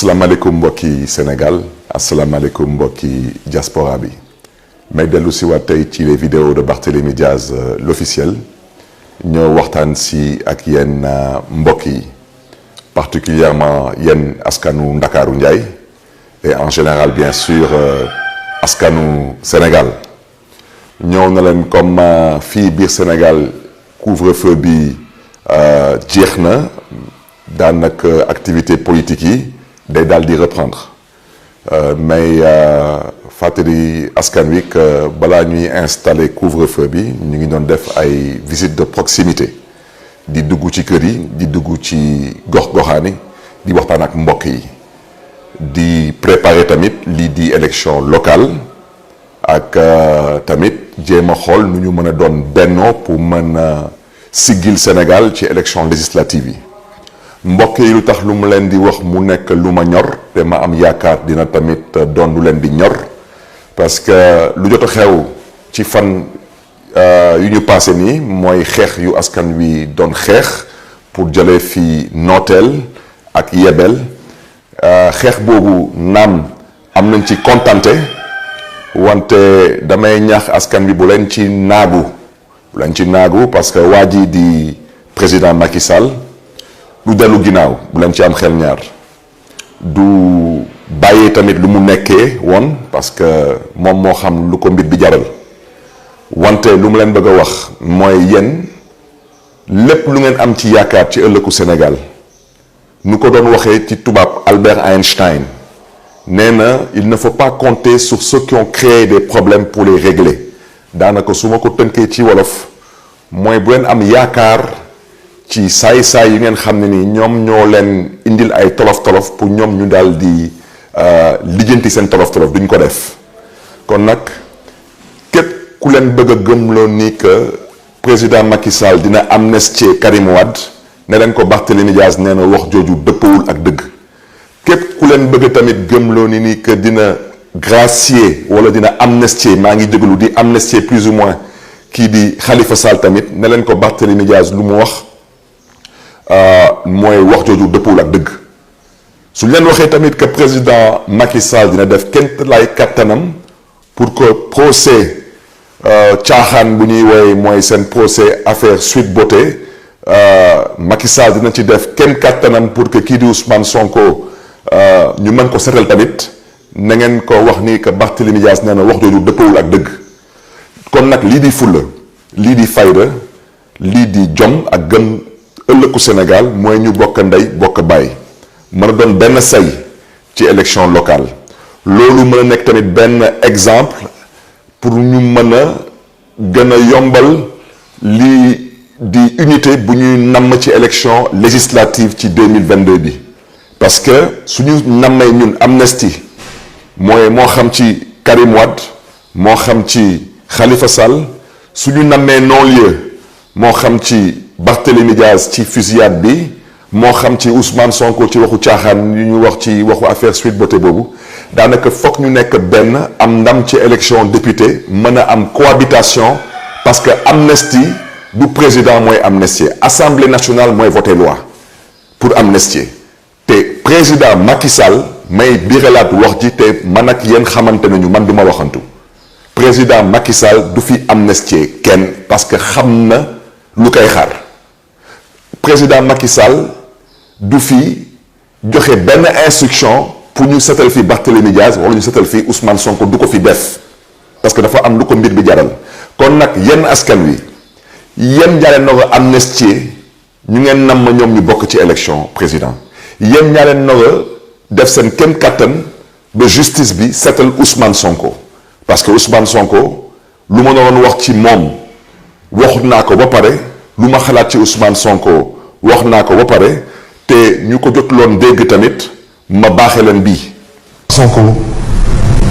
asalaamaaleykum mbokki Sénégal asalaamaaleykum mbokki diaspora bi may dellu si waat tey ci les vidéos de Barthélémy Diaz l'officiel ñoo waxtaan si ak yéen mbokk yi particulièrement yéen askanu Ndakaaru Njaay et en général bien sûr askanu Sénégal ñëw na leen comme fii biir Sénégal couvre-feu bi jeex na daanaka activité politique yi day daal di reprendre mais fàttali askan wi que balaa ñuy installer couvre-feu bi ñu ngi doon def ay visite de proximité di dugg ci kër yi di dugg ci gox-goxaani di waxtaan ak mbokk yi di préparer tamit lii di élection locale ak tamit jéem a xool nu ñu mën a doon bennoo pour mën a siggil Sénégal ci élection législative yi. mbokk yi lu tax lu mu leen di wax mu nekk lu ma ñor te ma am yaakaar dina tamit doon lu leen di ñor parce que lu jot a xew ci fan yu ñu passé nii mooy xeex yu askan wi doon xeex pour jëlee fi nooteel ak yebel xeex boobu naam am nañ ci kontante wante damay ñaax askan wi bu leen ci naagu parce que waa ji di président Macky Sall du dellu ginnaaw bu leen ci am xel ñaar du bàyyee tamit lu mu nekkee woon parce que moom moo xam lu ko mbir bi jaral wante lu mu leen bëgg a wax mooy yéen lépp lu ngeen am ci yaakaar ci ëllëgu Sénégal nu ko doon waxee ci tubaab Albert Einstein nee na il ne faut pas compter sur ceux qui ont créé des problèmes pour les régler daanaka su ma ko tënkee ci wolof mooy bu leen am yaakaar ci saay-saay yi ngeen xam ne ni ñoom ñoo leen indil ay tolof-tolof pour ñoom ñu daal di lijjanti seen tolof-tolof duñ ko def kon nag képp ku leen bëgg a gëmloo ni que président Macky Sall dina amnistier Karim Wade ne leen ko Barthélémy Diaz nee na wax jooju dëppawul ak dëgg képp ku leen bëgg tamit gëmloo ni que dina gracier wala dina amnistier maa ngi jégalu di amnistier plus ou moins kii di Khalifa Sall tamit ne leen ko Barthélémy Diaz lu mu wax mooy wax jooju dëppul ak dëgg su leen waxee tamit que président Macky Sall dina def kenn lay kattanam pour que procès caaxaan bu ñuy woy mooy seen procès affaire Sweet Beauté Macky Sall dina ci def kenn kattanam pour que kii di Ousmane Sonko ñu mën ko setal tamit na ngeen ko wax ni que Barthélémy Diaz nee na wax jooju dëppul ak dëgg kon nag lii di fulla lii di fayda lii di jom ak gëm ëllëgu Sénégal mooy ñu bokk ndey bokk baay mën a doon benn say ci élection locale loolu mën a nekk tamit benn exemple pour ñu mën a gën a yombal lii di unité bu ñuy namm ci élection législative ci 2022 bi parce que suñu nammee ñun amnistie mooy moo xam ci Karim Wade moo xam ci Khalifa Sall suñu nammee non-lieu moo xam ci Barthélémy Diaz ci fusillade bi moo xam ci Ousmane Sonko ci waxu caaxaan yu ñu wax ci waxu affaire Sweet Beauté boobu daanaka foog ñu nekk benn am ndam ci élection député mën a am cohabitation parce que amnistie du président mooy amnistier assemblée nationale mooy voter loi pour amnistier te président Macky Sall may biralaat wax ji te man ak yéen xamante nañu man du ma waxantu président Macky Sall du fi amnistier kenn parce que xam na lu koy xaar président Macky Sall du fi joxe benn instruction pour ñu setal fi Barthélémy Diaz wala ñu setal fi Ousmane Sonko du ko fi def parce que dafa am lu ko mbir bi jaral kon nag yenn askan wi yéen ñaa leen nar a amnistier ñu ngeen nam ma ñoom ñu bokk ci élection président yéen ñaa leen nar a def seen kenn kattan ba justice bi setal Ousmane Sonko parce que Ousmane Sonko lu ma doon wax ci moom waxut naa ko ba pare lu ma xalaat ci Ousmane Sonko wax naa ko ba pare te ñu ko jotloon dégg tamit ma baaxee leen bii. Sonko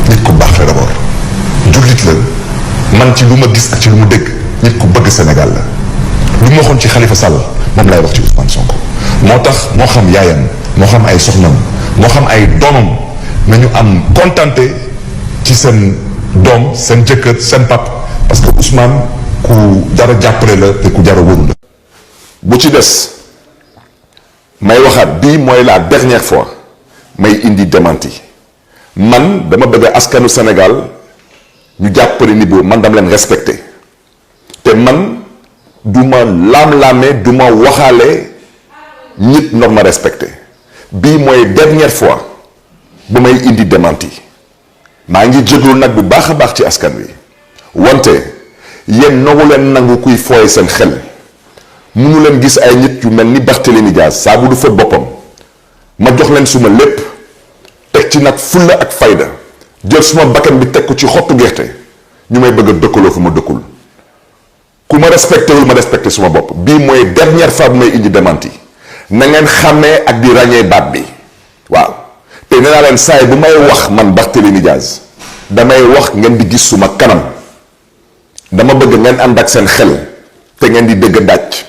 nit ku baax la d'abord jullit la man ci lu ma gis ak ci lu mu dégg nit ku bëgg Sénégal la lu ma waxoon ci Khalifa Sall moom lay wax ci Ousmane Sonko moo tax moo xam yaayam moo xam ay soxnam moo xam ay doomam nañu am kontante ci seen doom seen jëkkër seen pap parce que Ousmane ku dara jàppale la te ku dara wóoru la bu ci des may waxaat bii mooy la dernière fois may indi démenti man dama bëgg askanu Sénégal ñu jàppale ni boobu man dama leen respecté te man du ma laam-laame du ma waxaale nit nor ma respecté bii mooy dernière fois bu may indi démenti maa ngi jéglu nag bu baax a baax ci askan wi wante yéen nangu leen nangu kuy fooye seen xel munu leen gis ay nit yu mel ni Barthélémy Dias saa bu du fa boppam ma jox leen suma lépp teg ci nag fulla ak fayda jël suma bakkan bi teg ko ci xottu gerte ñu may bëgg a dëkkaloo fu ma dëkkul ku ma respecté wul ma respecté suma bopp bii mooy dernière fois bu may indi démenti na ngeen xàmmee ak di ràññee baat bi waaw te nee naa leen saay bu may wax man Barthélémy Dias damay wax ngeen di gis suma kanam dama bëgg ngeen ànd ak seen xel te ngeen di dëgg dàcc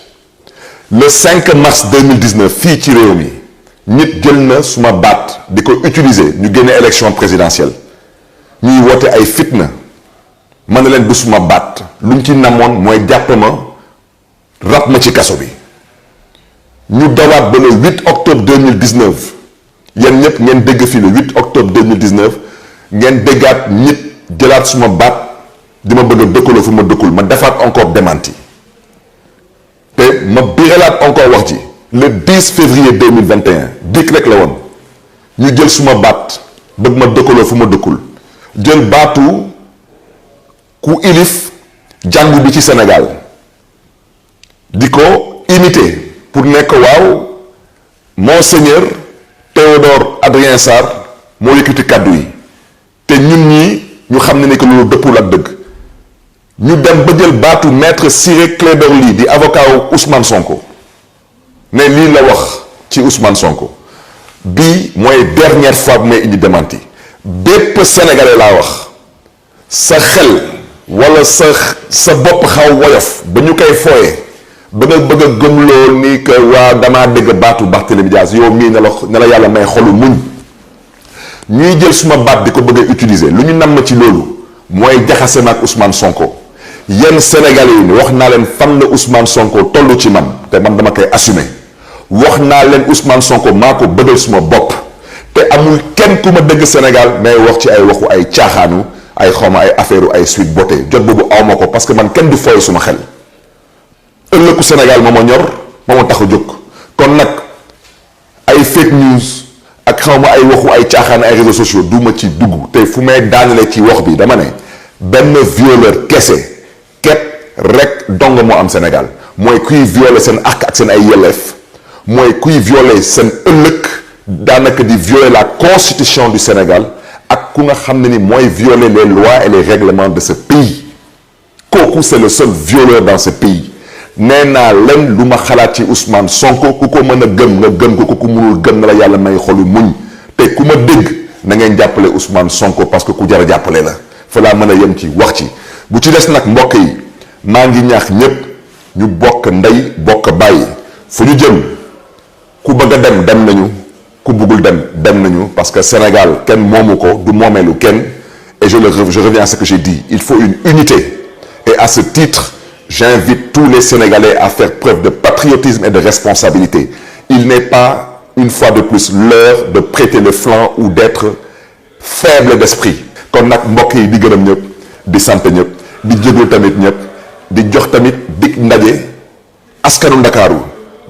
le 5 mars 2019 fii ci réew mi nit jël na suma baat di ko utiliser ñu génne élection présidentielle ñuy woote ay fitna man na leen du suma baat lu ñu ci namoon mooy jàpp ma rab ma ci kaso bi ñu dawaat ba le 8 octobre 2019 yéen ñëpp ngeen dégg fii le 8 octobre 2019 ngeen déggaat nit jëlaat suma baat di ma bëgg a dëkkaloo fu ma dëkkul ma defaat encore démenti te ma biralaat encore wax ji le 10 février 2021 dik rek la woon ñu jël suma baat bëgg ma dëkkaloo fu ma dëkkul jël baatu ku ilif jàngu bi ci Sénégal di ko imiter pour nekk waaw Monseigneur Théodore Adrien Sarr moo yëkkati kàddu yi te ñun ñii ñu xam ne ni que loolu dëppul ak dëgg ñu dem ba jël baatu maître Ciré Clédor Ly di avocat wu Ousmane Sonko ne lii la wax ci Ousmane Sonko bii mooy dernière fois bu may indi démenti bépp sénégalais laa wax sa xel wala sa bopp xaw woyof ba ñu koy fooyee ba nga bëgg a gëmloo ni que waa damaa dégg baatu Barthélémy Dias yow mii ne la yàlla may xolu muñ ñuy jël suma baat di ko bëgg a utiliser lu ñu namm ci loolu mooy jaxase ma ak Ousmane Sonko yenn sénégalais yi wax naa leen fan la Ousmane Sonko toll ci man te man dama koy assumer wax naa leen Ousmane Sonko maa ko bëggal suma bopp te amul kenn ku ma dëgg Sénégal may wax ci ay waxu ay caaxaanu ay xawma ay affaire ay Sweet Beauté jot boobu awma ko parce que man kenn du fooy suma xel ëllëgu Sénégal moo ma ñor moo ma tax a jóg kon nag ay fake news ak xawma ay waxu ay caaxaan ay réseaux sociaux duma ci dugg te fu may daanale ci wax bi dama ne benn violeur kese képp rek dong moo am Sénégal mooy kuy violer seen ak seen ay yelleef mooy kuy violer seen ëllëg daanaka di violer la constitution du Sénégal ak ku nga xam ne ni mooy violer les lois et les règlements de ce pays kooku c'est le seul violeur dans ce pays nee naa leen lu ma xalaat ci Ousmane Sonko ku ko mën a gëm nga gëm ko ku mënul gëm na la yàlla may xolu muñ te ku ma dégg na ngeen jàppale Ousmane Sonko parce que ku jar a jàppale la fa laa mën a yem ci wax ci bu ci des nag mbokk yi maa ngi ñaax ñépp ñu bokk ndey bokk bàyyi fu ñu jëm ku bëgg a dem nañu ku bëggul dem nañu parce que Sénégal kenn moomu ko du moomeelu kenn et je reviens à ce que j'ai dit il faut une unité et à ce titre j'invite tous les Sénégalais à faire preuve de patriotisme et de responsabilité il n'est pas une fois de plus l'heure de prêter le flanc ou d'être faible d'esprit kon nag mbokk yi di gërëm ñëpp di sant ñëpp di jégul tamit ñëpp di jox tamit dig ndaje askanu Ndakaaru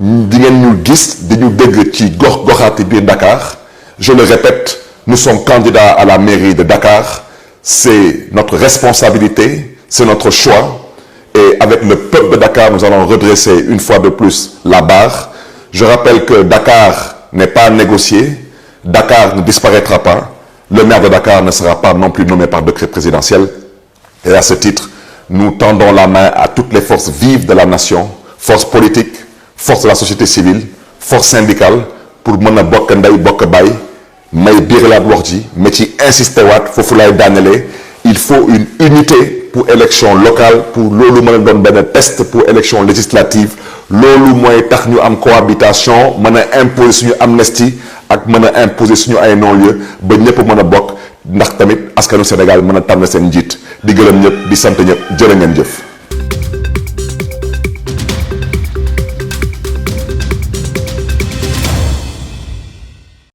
di ngeen ñu gis di ñu dégg ci gox-goxaati biir Dakar je le répète nous sommes candidats à la mairie de Dakar c'est notre responsabilité c'est notre choix et avec le peuple de Dakar nous allons redresser une fois de plus la barre je rappelle que Dakar n'est pas négocié Dakar ne disparaîtra pas le maire de Dakar ne sera pas non plus nommé par décret présidentiel et à ce titre nous tendons la main à toutes les forces vives de la nation forces politiques force de la société civile force syndicale pour mën a bokk ndey bokk baay may biiralaat wax ji mais ci insister waat foofu lay daanelee il faut une unité pour élection locale pour loolu mën a doon benn test pour élection législative loolu mooy tax ñu am cohabitation mën a imposer suñu amnistie ak mën a imposer suñu ay non-lieu ba ñëpp mën a bokk ndax tamit askanu Sénégal mën a tànn seen njiit di gërëm ñëpp di sant ñëpp jërë ngeen jëf